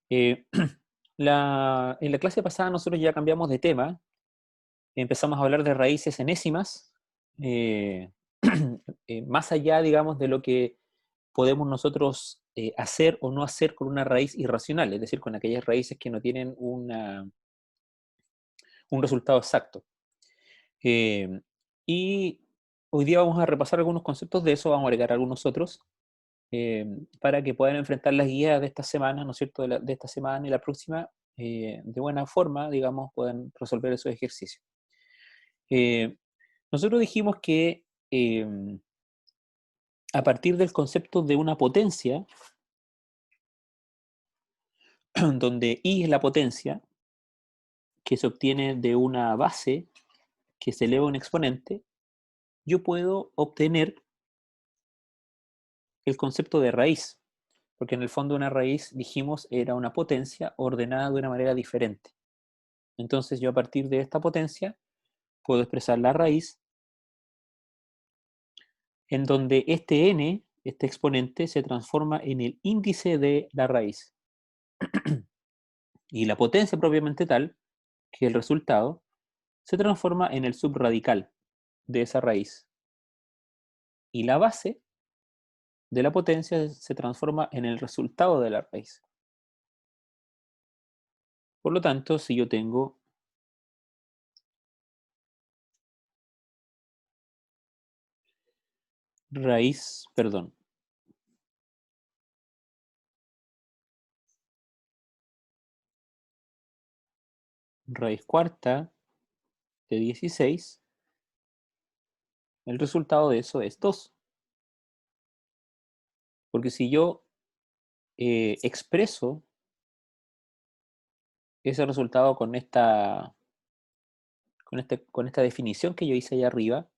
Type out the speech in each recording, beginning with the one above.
Eh, en la clase pasada nosotros ya cambiamos de tema, empezamos a hablar de raíces enésimas, eh, más allá, digamos, de lo que podemos nosotros hacer o no hacer con una raíz irracional, es decir, con aquellas raíces que no tienen un resultado exacto. Eh, y hoy día vamos a repasar algunos conceptos de eso, vamos a agregar algunos otros, eh, para que puedan enfrentar las guías de esta semana, ¿no es cierto?, de esta semana y la próxima, de buena forma, digamos, puedan resolver esos ejercicios. Eh, Nosotros dijimos que a partir del concepto de una potencia, donde I es la potencia, que se obtiene de una base que se eleva a un exponente, yo puedo obtener el concepto de raíz, porque en el fondo una raíz, dijimos, era una potencia ordenada de una manera diferente. Entonces yo a partir de esta potencia puedo expresar la raíz en donde este n, este exponente, se transforma en el índice de la raíz. Y la potencia propiamente tal, que es el resultado, se transforma en el subradical de esa raíz. Y la base de la potencia se transforma en el resultado de la raíz. Por lo tanto, si yo tengo raíz, perdón, raíz cuarta de 16, el resultado de eso es 2. Porque si yo expreso ese resultado con esta definición que yo hice allá arriba,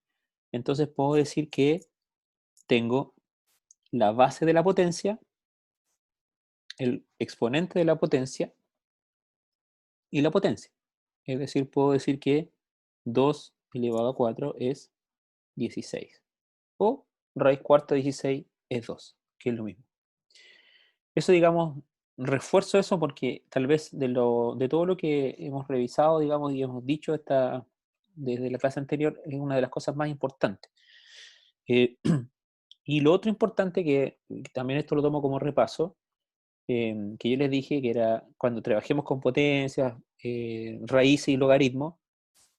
entonces puedo decir que tengo la base de la potencia, el exponente de la potencia y la potencia. Es decir, puedo decir que 2 elevado a 4 es 16. O raíz cuarta de 16 es 2, que es lo mismo. Eso, digamos, refuerzo eso porque tal vez de todo lo que hemos revisado, digamos, y hemos dicho desde la clase anterior, es una de las cosas más importantes. Eh, y lo otro importante, que también esto lo tomo como repaso, que yo les dije que era cuando trabajemos con potencias, raíces y logaritmos,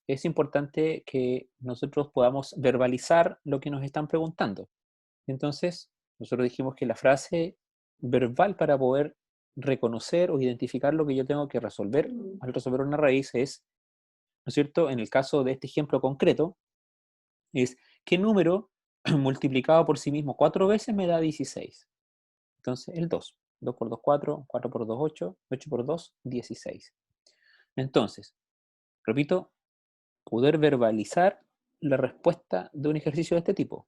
es importante que nosotros podamos verbalizar lo que nos están preguntando. Entonces, nosotros dijimos que la frase verbal para poder reconocer o identificar lo que yo tengo que resolver al resolver una raíz es, ¿no es cierto? En el caso de este ejemplo concreto, es ¿qué número multiplicado por sí mismo 4 veces me da 16? Entonces, el 2. 2 por 2, 4, 4 por 2, 8, 8 por 2, 16. Entonces, repito, poder verbalizar la respuesta de un ejercicio de este tipo.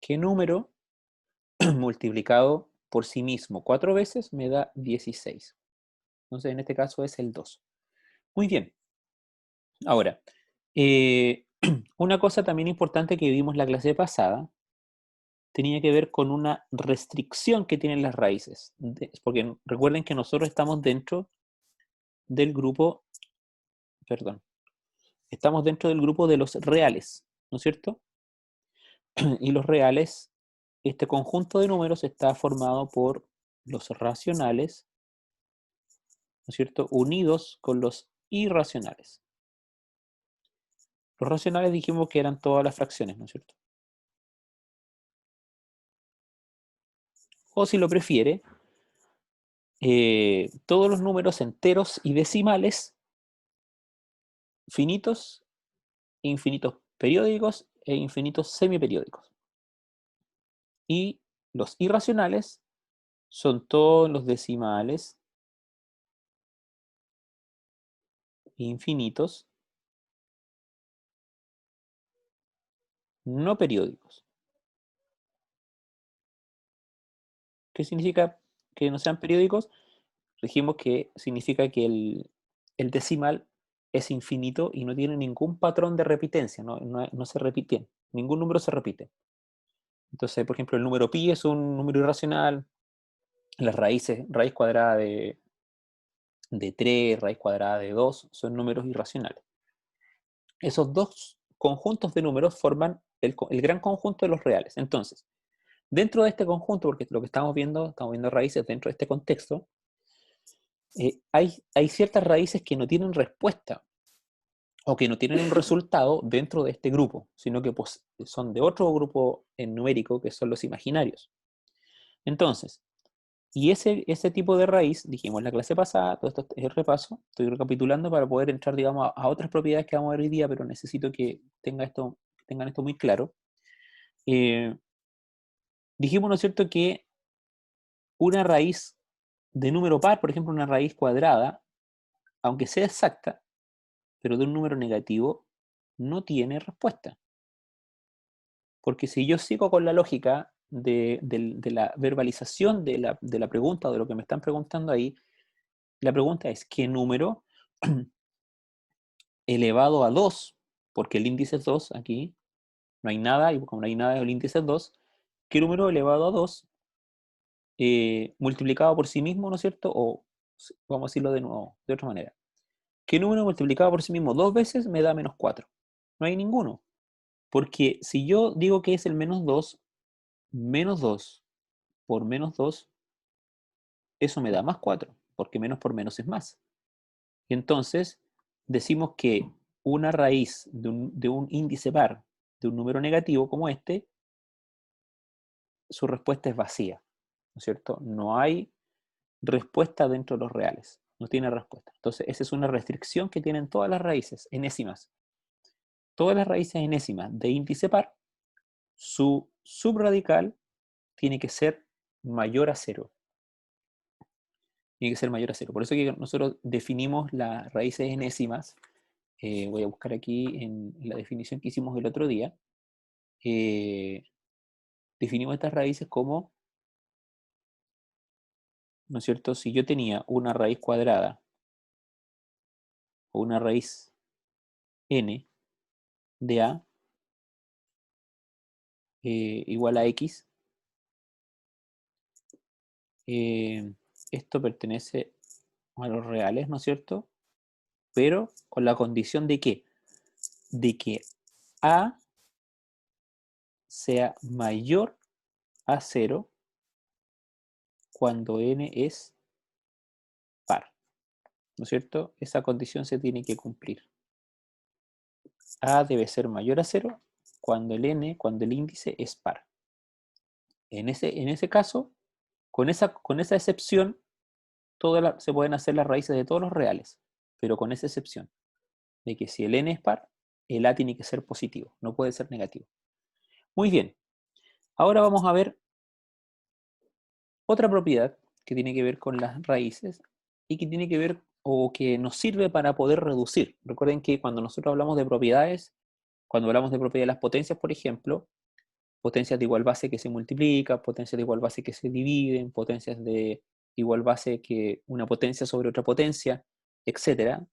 ¿Qué número multiplicado por sí mismo 4 veces me da 16? Entonces, en este caso es el 2. Muy bien. Ahora, eh, una cosa también importante que vimos la clase pasada tenía que ver con una restricción que tienen las raíces. Porque recuerden que nosotros estamos dentro del grupo, perdón, estamos dentro del grupo de los reales, ¿no es cierto? Y los reales, este conjunto de números está formado por los racionales, ¿no es cierto?, unidos con los irracionales. Los racionales dijimos que eran todas las fracciones, ¿no es cierto? O si lo prefiere, todos los números enteros y decimales, finitos, infinitos periódicos e infinitos semiperiódicos. Y los irracionales son todos los decimales infinitos no periódicos. ¿Qué significa que no sean periódicos? Dijimos que significa que el decimal es infinito y no tiene ningún patrón de repitencia, no se repite, ningún número se repite. Entonces, por ejemplo, el número pi es un número irracional, las raíces, raíz cuadrada de 3, raíz cuadrada de 2, son números irracionales. Esos dos conjuntos de números forman el gran conjunto de los reales. Entonces, dentro de este conjunto, porque lo que estamos viendo raíces dentro de este contexto, hay ciertas raíces que no tienen respuesta o que no tienen un resultado dentro de este grupo, sino que pues, son de otro grupo numérico que son los imaginarios. Entonces, y ese tipo de raíz, dijimos en la clase pasada, todo esto es el repaso, estoy recapitulando para poder entrar, digamos, a otras propiedades que vamos a ver hoy día, pero necesito que tengan esto muy claro. Dijimos, ¿no es cierto?, que una raíz de número par, por ejemplo, una raíz cuadrada, aunque sea exacta, pero de un número negativo, no tiene respuesta. Porque si yo sigo con la lógica de la verbalización de la pregunta o de lo que me están preguntando ahí, la pregunta es, ¿qué número elevado a 2, porque el índice es 2 aquí, no hay nada, y como no hay nada, el índice es 2, ¿qué número elevado a 2 multiplicado por sí mismo, ¿no es cierto? O vamos a decirlo de nuevo, de otra manera. ¿Qué número multiplicado por sí mismo 2 veces me da menos 4? No hay ninguno. Porque si yo digo que es el menos 2 por menos 2, eso me da más 4, porque menos por menos es más. Entonces, decimos que una raíz de un índice par, de un número negativo como este, su respuesta es vacía, ¿no es cierto? No hay respuesta dentro de los reales, no tiene respuesta. Entonces, esa es una restricción que tienen todas las raíces enésimas. Todas las raíces enésimas de índice par, su subradical tiene que ser mayor a 0. Tiene que ser mayor a 0. Por eso que nosotros definimos las raíces enésimas. Voy a buscar aquí en la definición que hicimos el otro día. Definimos estas raíces como, ¿no es cierto? Si yo tenía una raíz cuadrada o una raíz n de a igual a x, esto pertenece a los reales, ¿no es cierto? Pero con la condición de ¿qué? De que a sea mayor a 0 cuando n es par, ¿no es cierto? Esa condición se tiene que cumplir. A debe ser mayor a 0 cuando el índice es par. En ese caso, con esa excepción, se pueden hacer las raíces de todos los reales, pero con esa excepción, de que si el n es par, el a tiene que ser positivo, no puede ser negativo. Muy bien, ahora vamos a ver otra propiedad que tiene que ver con las raíces y que tiene que ver o que nos sirve para poder reducir. Recuerden que cuando nosotros hablamos de propiedades, cuando hablamos de propiedades de las potencias, por ejemplo, potencias de igual base que se multiplican, potencias de igual base que se dividen, potencias de igual base que una potencia sobre otra potencia, etcétera.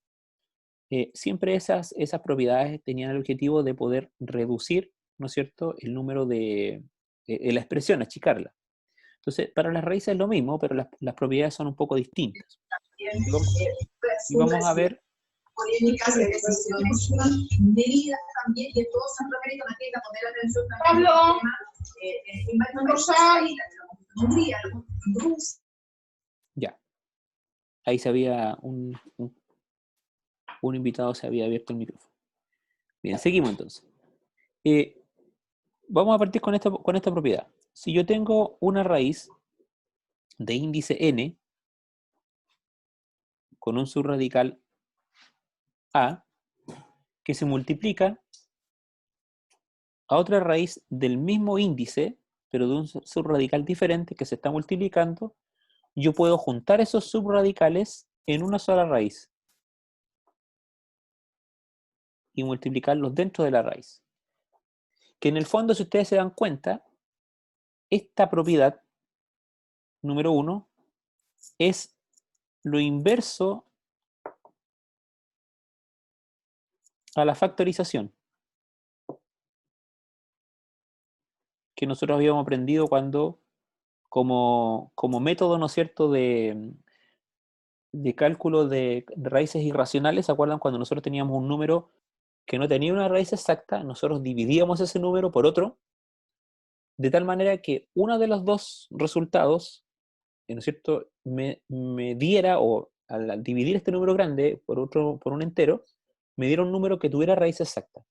Siempre esas propiedades tenían el objetivo de poder reducir, ¿no es cierto?, el número de la expresión, achicarla. Entonces, para las raíces es lo mismo, pero las propiedades son un poco distintas. Y vamos a ver polémicas de decisiones, medidas también, y todos han referido a que poner atención también al tema en Hungría, Rusia. ya. Ahí se había un invitado, se había abierto el micrófono. Bien, seguimos entonces. Vamos a partir con esta propiedad. Si yo tengo una raíz de índice n con un subradical a que se multiplica a otra raíz del mismo índice, pero de un subradical diferente que se está multiplicando, yo puedo juntar esos subradicales en una sola raíz y multiplicarlos dentro de la raíz. Que en el fondo, si ustedes se dan cuenta, esta propiedad número 1 es lo inverso a la factorización que nosotros habíamos aprendido cuando, como método, ¿no es cierto?, de cálculo de raíces irracionales, ¿se acuerdan cuando nosotros teníamos un número que no tenía una raíz exacta? Nosotros dividíamos ese número por otro, de tal manera que uno de los dos resultados, ¿no es cierto?, me diera, o al dividir este número grande por otro, por un entero, me diera un número que tuviera raíz exacta.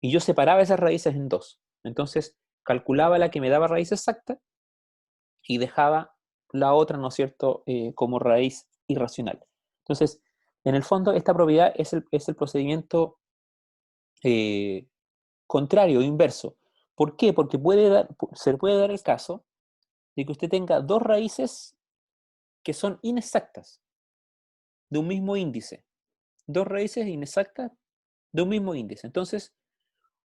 Y yo separaba esas raíces en dos. Entonces, calculaba la que me daba raíz exacta y dejaba la otra, ¿no es cierto?, como raíz irracional. Entonces, en el fondo, esta propiedad es el procedimiento eh, contrario, inverso. ¿Por qué? Porque se puede dar el caso de que usted tenga dos raíces que son inexactas de un mismo índice. Dos raíces inexactas de un mismo índice. Entonces,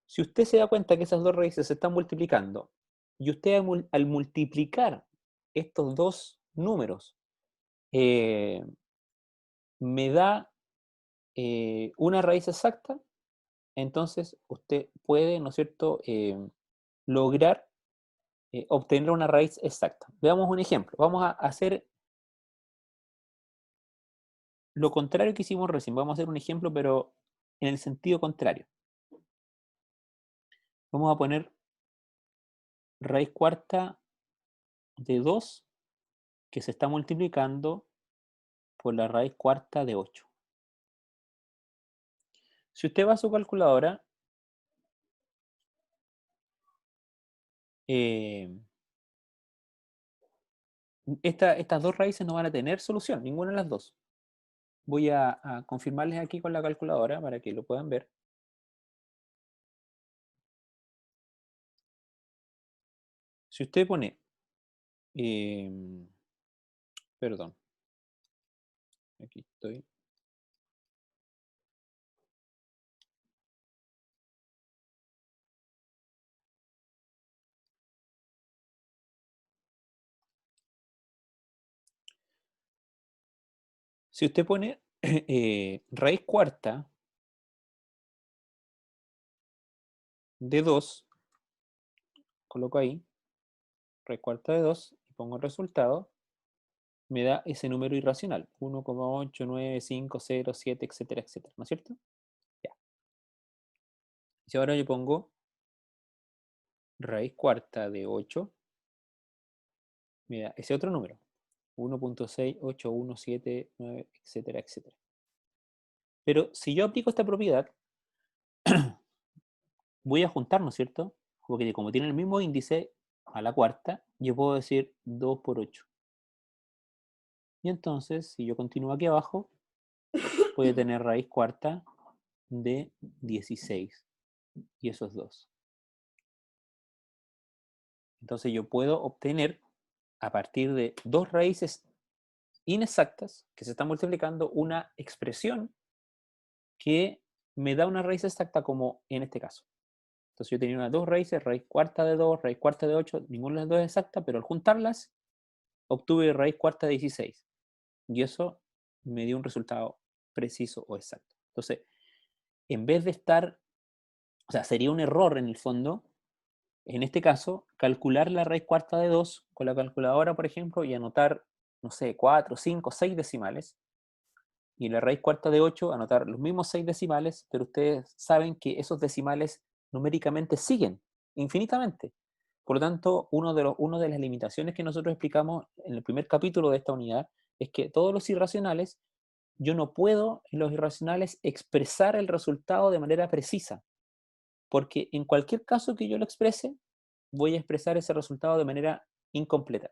si usted se da cuenta que esas dos raíces se están multiplicando y usted al multiplicar estos dos números eh, me da una raíz exacta, entonces usted puede, ¿no es cierto?, lograr obtener una raíz exacta. Veamos un ejemplo. Vamos a hacer lo contrario que hicimos recién. Vamos a hacer un ejemplo, pero en el sentido contrario. Vamos a poner raíz cuarta de 2 que se está multiplicando por la raíz cuarta de 8. Si usted va a su calculadora, eh, estas dos raíces no van a tener solución, ninguna de las dos. Voy a confirmarles aquí con la calculadora para que lo puedan ver. Si usted pone, perdón, aquí estoy. Si usted pone raíz cuarta de 2, coloco ahí, raíz cuarta de 2 y pongo el resultado, me da ese número irracional, 1,89507, etcétera, etcétera, ¿no es cierto? Ya. Y si ahora yo pongo raíz cuarta de 8, me da ese otro número, 1,68179, etcétera, etcétera. Pero si yo aplico esta propiedad, voy a juntar, ¿no es cierto? Porque como tiene el mismo índice a la cuarta, yo puedo decir 2 por 8. Y entonces, si yo continúo aquí abajo, voy a tener raíz cuarta de 16. Y eso es 2. Entonces yo puedo obtener, a partir de dos raíces inexactas que se están multiplicando, una expresión que me da una raíz exacta, como en este caso. Entonces yo tenía unas dos raíces, raíz cuarta de 2, raíz cuarta de 8, ninguna de las dos es exacta, pero al juntarlas obtuve raíz cuarta de 16. Y eso me dio un resultado preciso o exacto. Entonces, en vez de estar, o sea, sería un error en el fondo, en este caso, calcular la raíz cuarta de 2 con la calculadora, por ejemplo, y anotar, no sé, 4, 5, 6 decimales, y la raíz cuarta de 8 anotar los mismos 6 decimales, pero ustedes saben que esos decimales numéricamente siguen infinitamente. Por lo tanto, una de las limitaciones que nosotros explicamos en el primer capítulo de esta unidad es que todos los irracionales, yo no puedo en los irracionales expresar el resultado de manera precisa, porque en cualquier caso que yo lo exprese, voy a expresar ese resultado de manera incompleta.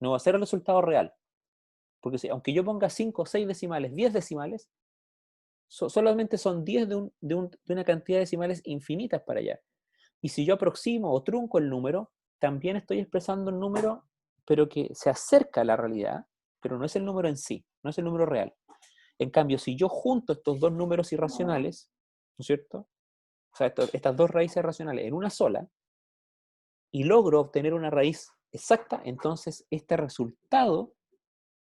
No va a ser el resultado real. Porque si, aunque yo ponga 5, 6 decimales, 10 decimales, solamente son 10 de una cantidad de decimales infinitas para allá. Y si yo aproximo o trunco el número, también estoy expresando un número, pero que se acerca a la realidad, pero no es el número en sí, no es el número real. En cambio, si yo junto estos dos números irracionales, ¿no es cierto? O sea, estas dos raíces racionales en una sola, y logro obtener una raíz exacta, entonces este resultado,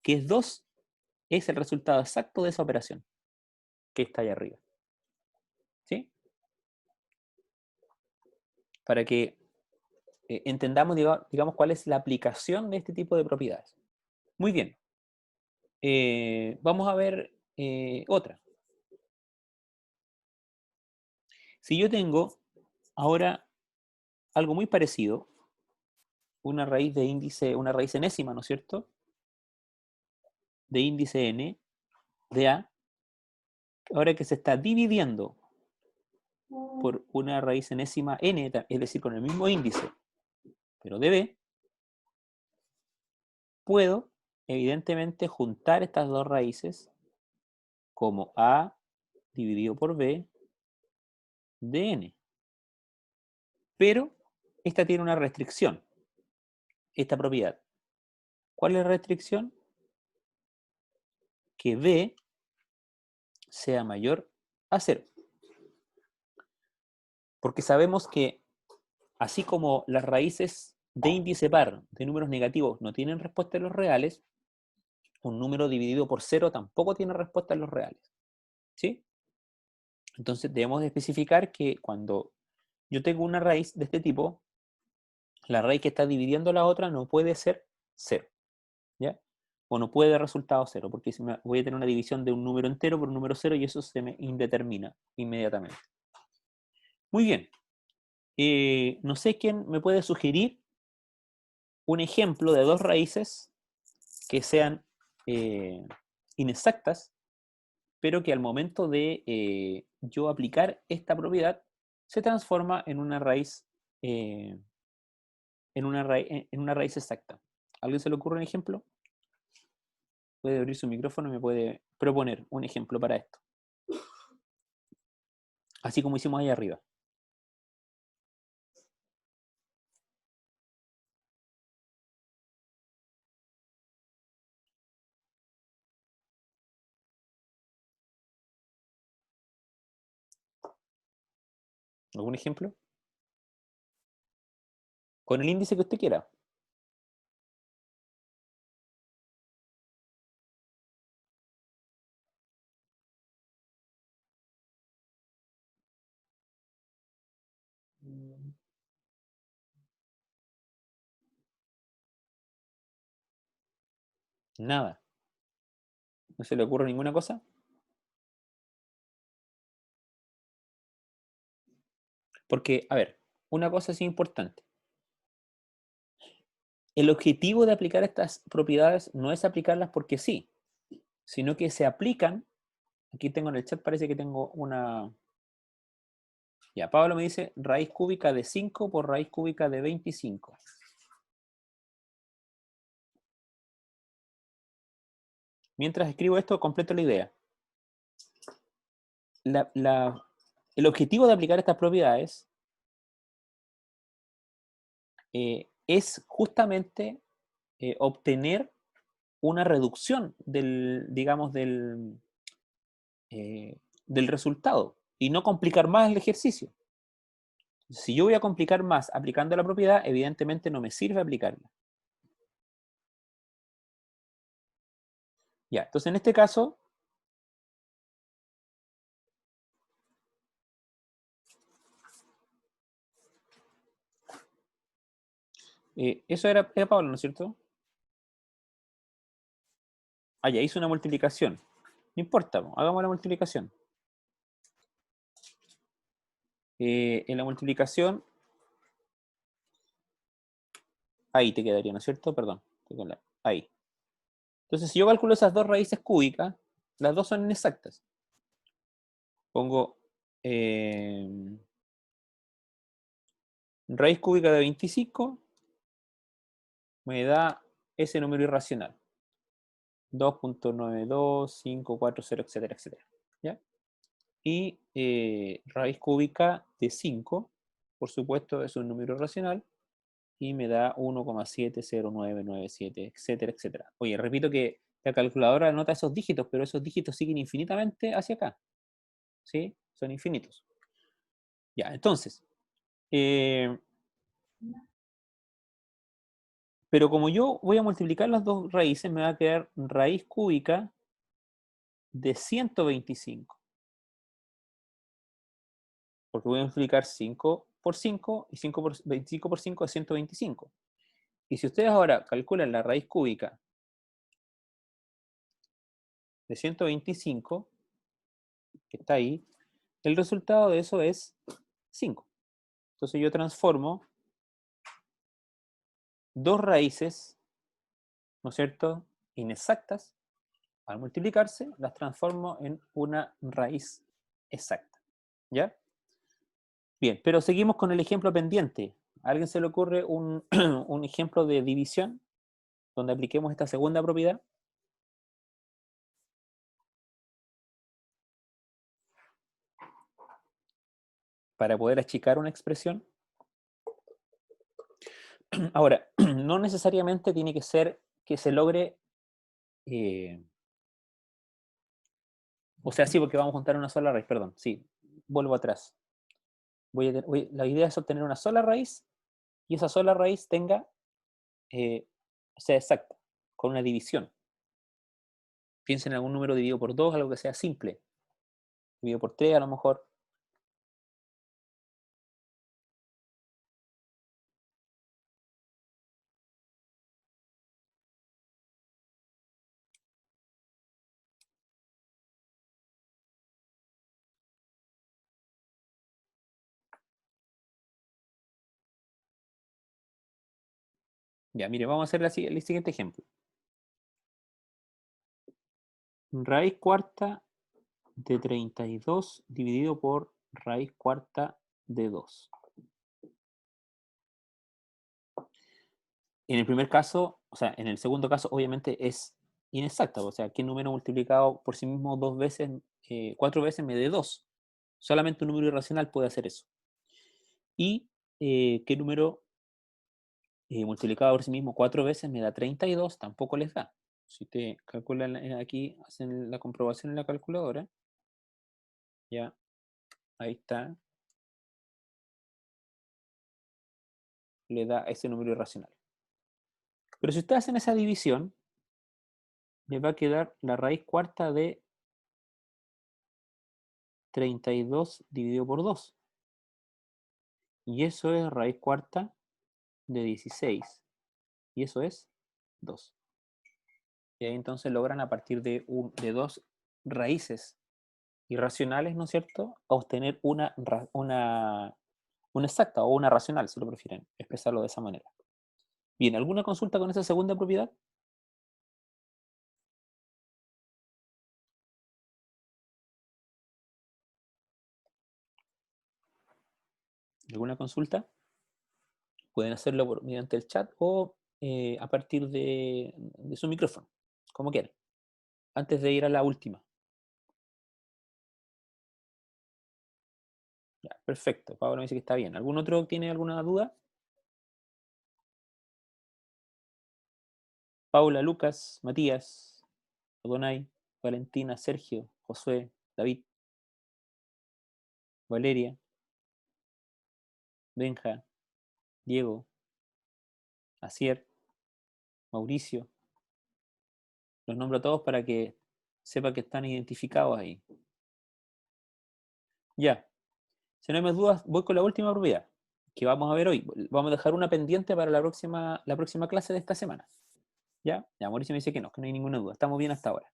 que es 2, es el resultado exacto de esa operación que está ahí arriba. ¿Sí? Para que entendamos, digamos, cuál es la aplicación de este tipo de propiedades. Muy bien. vamos a ver otra. Si yo tengo ahora algo muy parecido, una raíz de índice, una raíz enésima, ¿no es cierto? De índice n, de a, ahora que se está dividiendo por una raíz enésima n, es decir, con el mismo índice, pero de b, puedo, evidentemente, juntar estas dos raíces como a dividido por b de n. Pero esta tiene una restricción, esta propiedad. ¿Cuál es la restricción? Que b sea mayor a 0. Porque sabemos que así como las raíces de índice par de números negativos no tienen respuesta en los reales, un número dividido por 0 tampoco tiene respuesta en los reales. ¿Sí? Entonces debemos de especificar que cuando yo tengo una raíz de este tipo, la raíz que está dividiendo la otra no puede ser 0. ¿Ya? O no puede dar resultado 0, porque voy a tener una división de un número entero por un número 0 y eso se me indetermina inmediatamente. Muy bien. No sé quién me puede sugerir un ejemplo de dos raíces que sean inexactas, pero que al momento de yo aplicar esta propiedad se transforma en una raíz, en una raíz exacta. ¿A alguien se le ocurre un ejemplo? Puede abrir su micrófono y me puede proponer un ejemplo para esto. Así como hicimos ahí arriba. ¿Algún ejemplo? Con el índice que usted quiera. Nada. ¿No se le ocurre ninguna cosa? Porque, a ver, una cosa es importante. El objetivo de aplicar estas propiedades no es aplicarlas porque sí, sino que se aplican. Aquí tengo en el chat, parece que tengo una... Ya, Pablo me dice raíz cúbica de 5 por raíz cúbica de 25. Mientras escribo esto, completo la idea. El objetivo de aplicar estas propiedades es justamente obtener una reducción del, digamos, del resultado y no complicar más el ejercicio. Si yo voy a complicar más aplicando la propiedad, evidentemente no me sirve aplicarla. Ya, entonces en este caso, eso era Pablo, ¿no es cierto? Ah, ya hizo una multiplicación. No importa, hagamos la multiplicación. En la multiplicación, ahí te quedaría, ¿no es cierto? Perdón, ahí. Entonces, si yo calculo esas dos raíces cúbicas, las dos son inexactas. Pongo raíz cúbica de 25, me da ese número irracional. 2.92540, etcétera, etcétera. ¿Ya? Y raíz cúbica de 5, por supuesto, es un número irracional, y me da 1,70997, etcétera, etcétera. Oye, repito que la calculadora anota esos dígitos, pero esos dígitos siguen infinitamente hacia acá. ¿Sí? Son infinitos. Ya, entonces, pero como yo voy a multiplicar las dos raíces, me va a quedar raíz cúbica de 125. Porque voy a multiplicar 5 por 5 y 25 por 5 es 125. Y si ustedes ahora calculan la raíz cúbica de 125, que está ahí, el resultado de eso es 5. Entonces yo transformo dos raíces, ¿no es cierto?, inexactas, al multiplicarse, las transformo en una raíz exacta. ¿Ya? Bien, pero seguimos con el ejemplo pendiente. ¿A alguien se le ocurre un, un ejemplo de división donde apliquemos esta segunda propiedad? Para poder achicar una expresión. Ahora, no necesariamente tiene que ser que se logre, o sea, sí, porque vamos a juntar una sola raíz, perdón, sí, vuelvo atrás. La idea es obtener una sola raíz y esa sola raíz sea exacta, con una división. Piensen en algún número dividido por 2, algo que sea simple. Dividido por 3 a lo mejor. Ya, mire, vamos a hacer el siguiente ejemplo. Raíz cuarta de 32 dividido por raíz cuarta de 2. En el primer caso, o sea, en el segundo caso, obviamente es inexacta. O sea, ¿qué número multiplicado por sí mismo 2 veces, 4 veces me dé 2? Solamente un número irracional puede hacer eso. Y qué número multiplicado por sí mismo 4 veces me da 32, tampoco les da. Si te calculan aquí, hacen la comprobación en la calculadora, ya, ahí está, le da ese número irracional. Pero si ustedes hacen esa división, les va a quedar la raíz cuarta de 32 dividido por 2. Y eso es raíz cuarta de 16. Y eso es 2. Y ahí entonces logran a partir de dos raíces irracionales, ¿no es cierto?, obtener una exacta o una racional, si lo prefieren expresarlo de esa manera. Bien, ¿alguna consulta con esa segunda propiedad? ¿Alguna consulta? Pueden hacerlo mediante el chat o a partir de su micrófono, como quieran, antes de ir a la última. Ya, perfecto, Pablo me dice que está bien. ¿Algún otro tiene alguna duda? Paula, Lucas, Matías, Adonai, Valentina, Sergio, Josué, David, Valeria, Benja, Diego, Asier, Mauricio. Los nombro a todos para que sepa que están identificados ahí. Ya, si no hay más dudas, voy con la última propiedad que vamos a ver hoy. Vamos a dejar una pendiente para la próxima clase de esta semana. ¿Ya? Ya, Mauricio me dice que no hay ninguna duda. Estamos bien hasta ahora.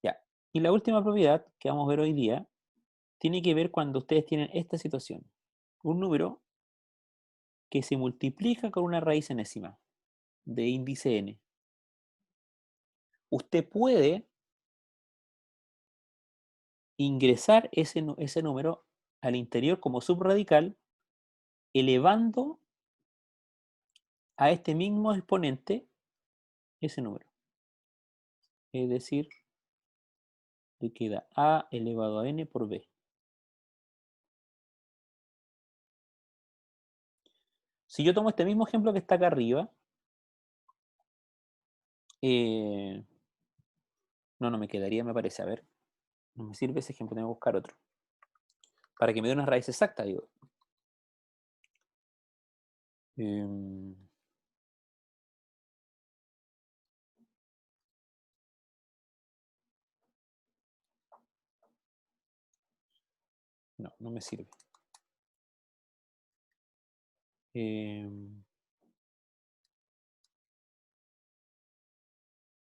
Ya. Y la última propiedad que vamos a ver hoy día tiene que ver cuando ustedes tienen esta situación. Un número que se multiplica con una raíz enésima de índice n. Usted puede ingresar ese número al interior como subradical, elevando a este mismo exponente ese número. Es decir, le queda a elevado a n por b. Si yo tomo este mismo ejemplo que está acá arriba, no me quedaría, me parece. A ver, no me sirve ese ejemplo, tengo que buscar otro. Para que me dé una raíz exacta, digo. No, no me sirve.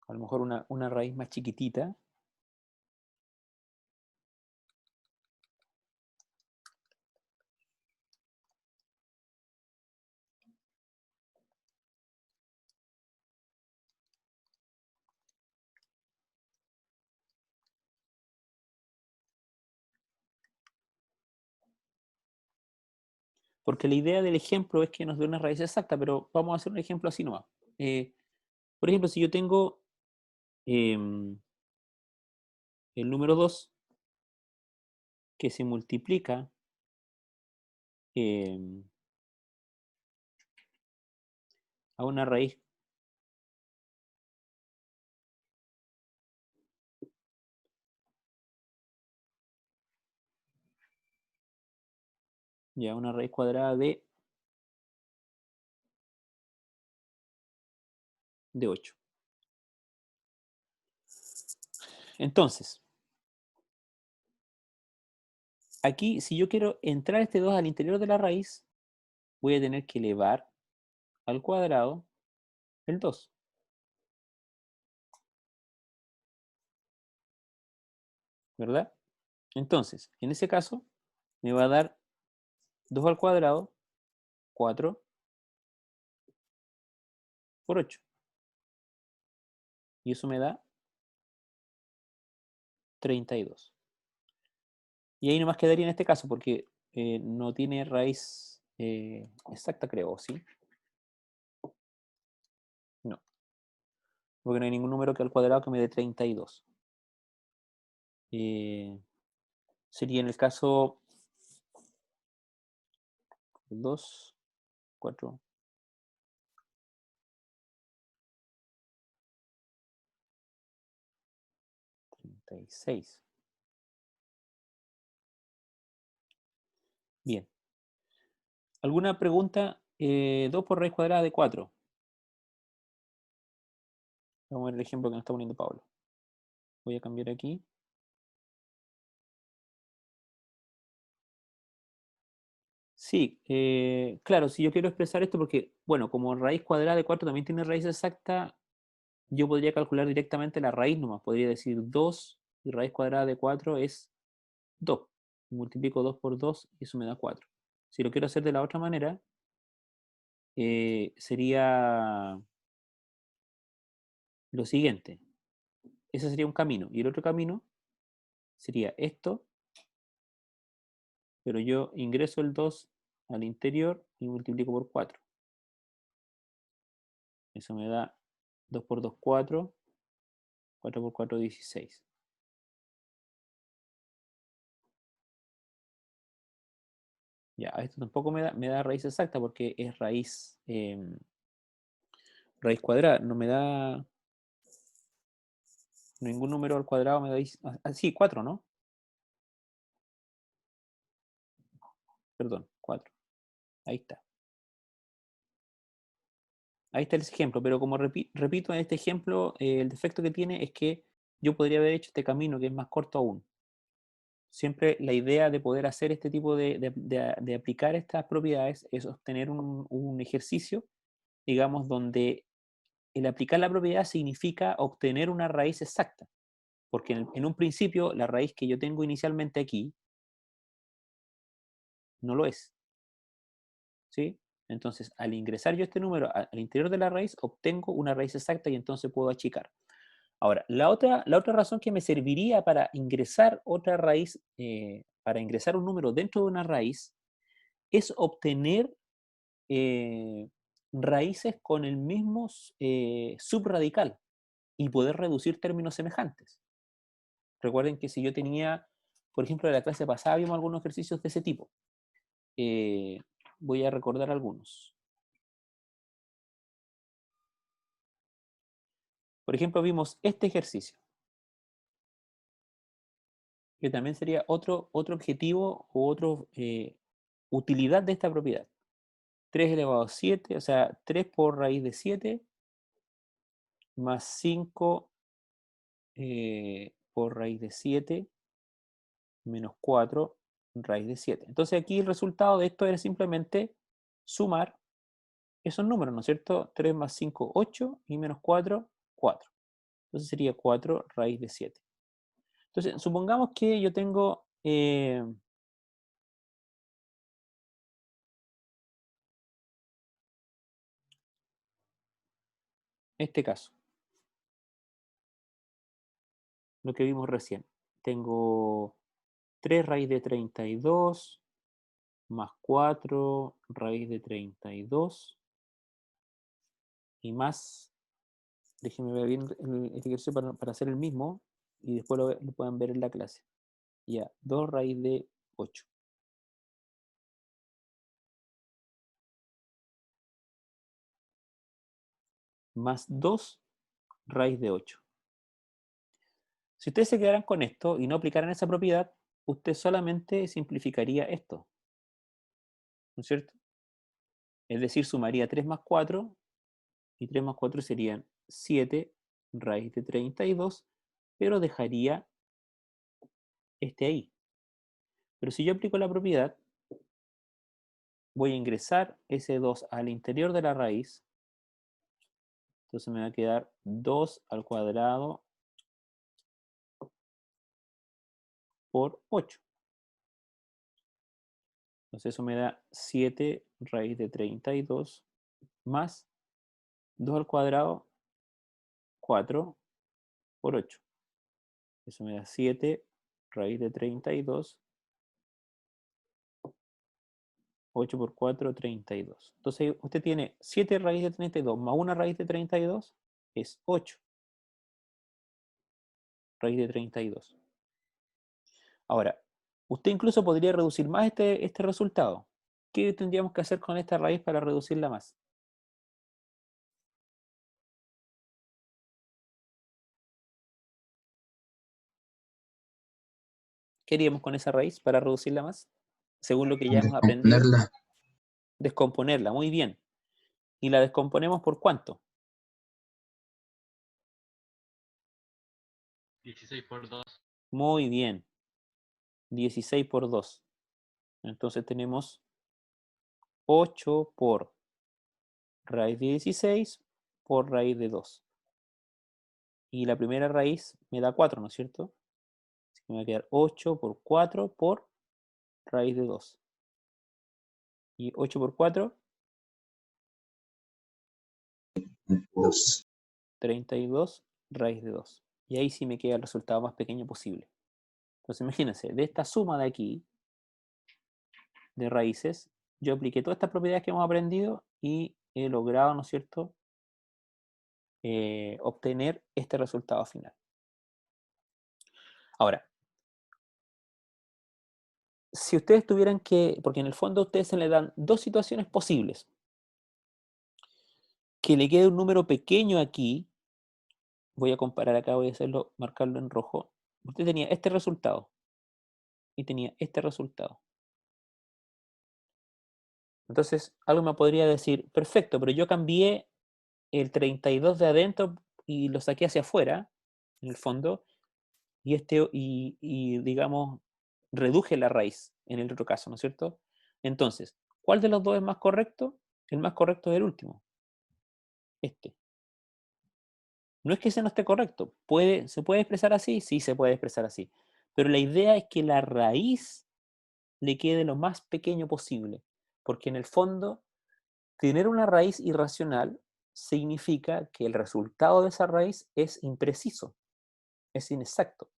A lo mejor una raíz más chiquitita. Porque la idea del ejemplo es que nos dé una raíz exacta, pero vamos a hacer un ejemplo así nomás. Por ejemplo, si yo tengo el número 2 que se multiplica a una raíz ya una raíz cuadrada de 8. Entonces, aquí si yo quiero entrar este 2 al interior de la raíz, voy a tener que elevar al cuadrado el 2, ¿verdad? Entonces, en ese caso, me va a dar 2 al cuadrado, 4 por 8. Y eso me da 32. Y ahí nomás quedaría en este caso, porque no tiene raíz exacta, creo, ¿sí? No, porque no hay ningún número que al cuadrado que me dé 32. Sería en el caso 2, 4, 36. Bien. ¿Alguna pregunta? 2 por raíz cuadrada de 4. Vamos a ver el ejemplo que nos está poniendo Pablo. Voy a cambiar aquí. Sí, claro, si yo quiero expresar esto porque, bueno, como raíz cuadrada de 4 también tiene raíz exacta, yo podría calcular directamente la raíz nomás. Podría decir 2 y raíz cuadrada de 4 es 2. Multiplico 2 por 2 y eso me da 4. Si lo quiero hacer de la otra manera, sería lo siguiente. Ese sería un camino. Y el otro camino sería esto, pero yo ingreso el 2 al interior y multiplico por 4. Eso me da 2 por 2, 4. 4 por 4, 16. Ya, esto tampoco me da raíz exacta porque es raíz cuadrada. No me da ningún número al cuadrado. Me da, sí, 4, ¿no? Perdón, 4. Ahí está. Ahí está el ejemplo, pero como repito, en este ejemplo, el defecto que tiene es que yo podría haber hecho este camino que es más corto aún. Siempre la idea de poder hacer este tipo de aplicar estas propiedades es obtener un ejercicio, digamos, donde el aplicar la propiedad significa obtener una raíz exacta, porque en un principio la raíz que yo tengo inicialmente aquí no lo es, ¿sí? Entonces, al ingresar yo este número al interior de la raíz, obtengo una raíz exacta y entonces puedo achicar. Ahora, la otra razón que me serviría para ingresar otra raíz, para ingresar un número dentro de una raíz, es obtener raíces con el mismo subradical y poder reducir términos semejantes. Recuerden que si yo tenía, por ejemplo, en la clase pasada vimos algunos ejercicios de ese tipo. Eh, Voy a recordar algunos. Por ejemplo, vimos este ejercicio, que también sería otro objetivo o otra utilidad de esta propiedad. 3 elevado a 7, o sea, 3 por raíz de 7 más 5 por raíz de 7 menos 4 raíz de 7. Entonces aquí el resultado de esto era simplemente sumar esos números, ¿no es cierto? 3 más 5, 8 y menos 4, 4. Entonces sería 4 raíz de 7. Entonces, supongamos que yo tengo este caso, lo que vimos recién. Tengo 3 raíz de 32 más 4 raíz de 32 y más, déjenme ver bien el ejercicio para hacer el mismo y después lo puedan ver en la clase. Ya, 2 raíz de 8. Más 2 raíz de 8. Si ustedes se quedaran con esto y no aplicaran esa propiedad, usted solamente simplificaría esto, ¿no es cierto? Es decir, sumaría 3 más 4 y 3 más 4 serían 7 raíz de 32, pero dejaría este ahí. Pero si yo aplico la propiedad, voy a ingresar ese 2 al interior de la raíz, entonces me va a quedar 2 al cuadrado por 8. Entonces eso me da 7 raíz de 32 más 2 al cuadrado, 4 por 8. Eso me da 7 raíz de 32. 8 por 4, 32. Entonces usted tiene 7 raíz de 32 más 1 raíz de 32 es 8 raíz de 32. Ahora, usted incluso podría reducir más este resultado. ¿Qué tendríamos que hacer con esta raíz para reducirla más? ¿Qué haríamos con esa raíz para reducirla más? Según lo que ya hemos aprendido. Descomponerla. Descomponerla, muy bien. ¿Y la descomponemos por cuánto? 16 por 2. Muy bien. 16 por 2. Entonces tenemos 8 por raíz de 16 por raíz de 2. Y la primera raíz me da 4, ¿no es cierto? Así que me va a quedar 8 por 4 por raíz de 2. Y 8 por 4, 2. 32 raíz de 2. Y ahí sí me queda el resultado más pequeño posible. Entonces imagínense, de esta suma de aquí, de raíces, yo apliqué todas estas propiedades que hemos aprendido y he logrado, ¿no es cierto?, obtener este resultado final. Ahora, si ustedes tuvieran que, porque en el fondo a ustedes se les dan dos situaciones posibles, que le quede un número pequeño aquí, voy a comparar acá, voy a hacerlo, marcarlo en rojo. Usted tenía este resultado y tenía este resultado. Entonces, algo me podría decir, perfecto, pero yo cambié el 32 de adentro y lo saqué hacia afuera, en el fondo, y digamos, reduje la raíz en el otro caso, ¿no es cierto? Entonces, ¿cuál de los dos es más correcto? El más correcto es el último, este. No es que ese no esté correcto, ¿se puede expresar así? Sí, se puede expresar así. Pero la idea es que la raíz le quede lo más pequeño posible, porque en el fondo, tener una raíz irracional significa que el resultado de esa raíz es impreciso, es inexacto.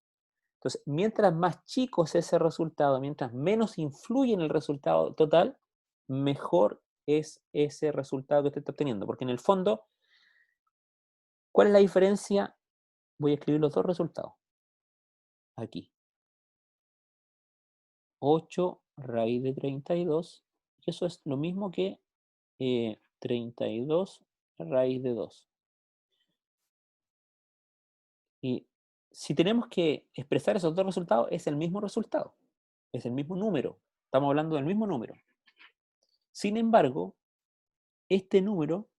Entonces, mientras más chico es ese resultado, mientras menos influye en el resultado total, mejor es ese resultado que usted está obteniendo, porque en el fondo, ¿cuál es la diferencia? Voy a escribir los dos resultados aquí. 8 raíz de 32, y eso es lo mismo que 32 raíz de 2. Y si tenemos que expresar esos dos resultados, es el mismo resultado, es el mismo número, estamos hablando del mismo número. Sin embargo, este número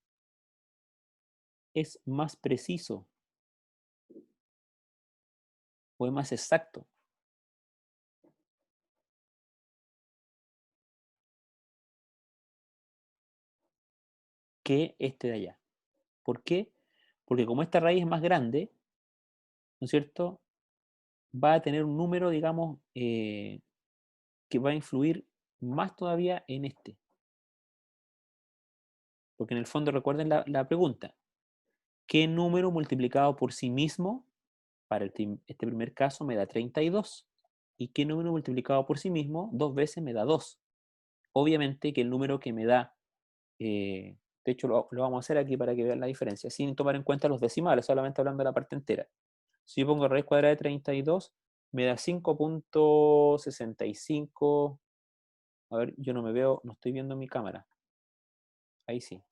es más preciso o es más exacto que este de allá. ¿Por qué? Porque como esta raíz es más grande, ¿no es cierto?, va a tener un número, digamos, que va a influir más todavía en este. Porque en el fondo recuerden la pregunta, ¿qué número multiplicado por sí mismo, para este primer caso, me da 32? ¿Y qué número multiplicado por sí mismo dos veces me da 2? obviamente que el número que me da, de hecho lo vamos a hacer aquí para que vean la diferencia, sin tomar en cuenta los decimales, solamente hablando de la parte entera. Si yo pongo raíz cuadrada de 32, me da 5.65. A ver, yo no me veo, no estoy viendo mi cámara. Ahí sí.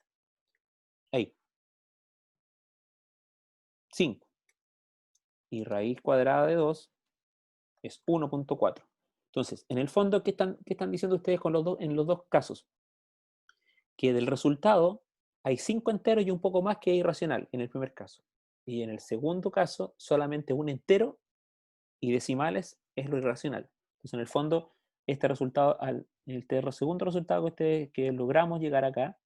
Ahí. 5. Y raíz cuadrada de 2 es 1.4. Entonces, en el fondo, ¿qué están diciendo ustedes con en los dos casos? Que del resultado hay 5 enteros y un poco más que es irracional en el primer caso. Y en el segundo caso, solamente un entero y decimales es lo irracional. Entonces, en el fondo, este resultado, segundo resultado que logramos llegar acá,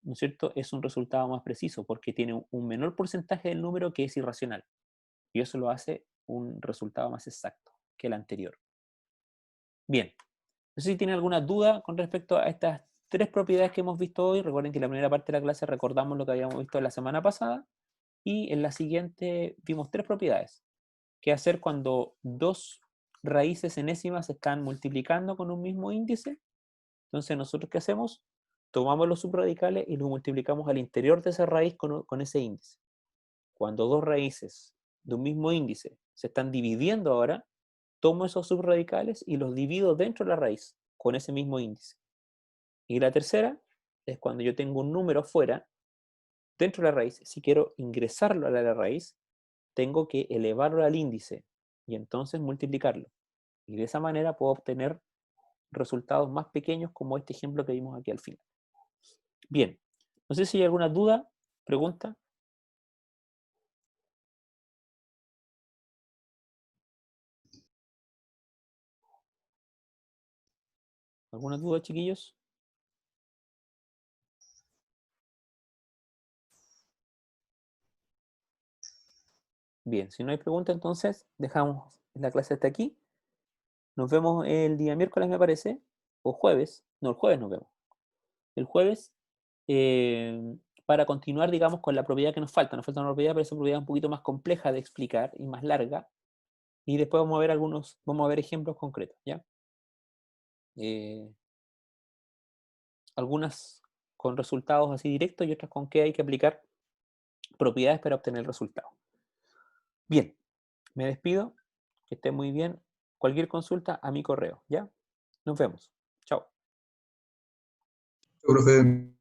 ¿no es cierto?, es un resultado más preciso porque tiene un menor porcentaje del número que es irracional. Y eso lo hace un resultado más exacto que el anterior. Bien, no sé si tienen alguna duda con respecto a estas 3 propiedades que hemos visto hoy. Recuerden que en la primera parte de la clase recordamos lo que habíamos visto la semana pasada y en la siguiente vimos 3 propiedades. ¿Qué hacer cuando 2 raíces enésimas se están multiplicando con un mismo índice? Entonces, ¿nosotros qué hacemos? Tomamos los subradicales y los multiplicamos al interior de esa raíz con ese índice. Cuando 2 raíces de un mismo índice se están dividiendo ahora, tomo esos subradicales y los divido dentro de la raíz con ese mismo índice. Y la tercera es cuando yo tengo un número fuera, dentro de la raíz. Si quiero ingresarlo a la raíz, tengo que elevarlo al índice y entonces multiplicarlo. Y de esa manera puedo obtener resultados más pequeños como este ejemplo que vimos aquí al final. Bien, no sé si hay alguna duda, pregunta. ¿Alguna duda, chiquillos? Bien, si no hay pregunta, entonces dejamos la clase hasta aquí. Nos vemos el día miércoles, me parece, o jueves. No, el jueves nos vemos. El jueves, para continuar, digamos, con la propiedad que nos falta. Nos falta una propiedad, pero esa propiedad es un poquito más compleja de explicar y más larga. Y después vamos a ver ejemplos concretos, ¿ya? Algunas con resultados así directos y otras con que hay que aplicar propiedades para obtener el resultado. Bien, me despido. Que esté muy bien. Cualquier consulta a mi correo, ¿ya? Nos vemos. Chao. Profe.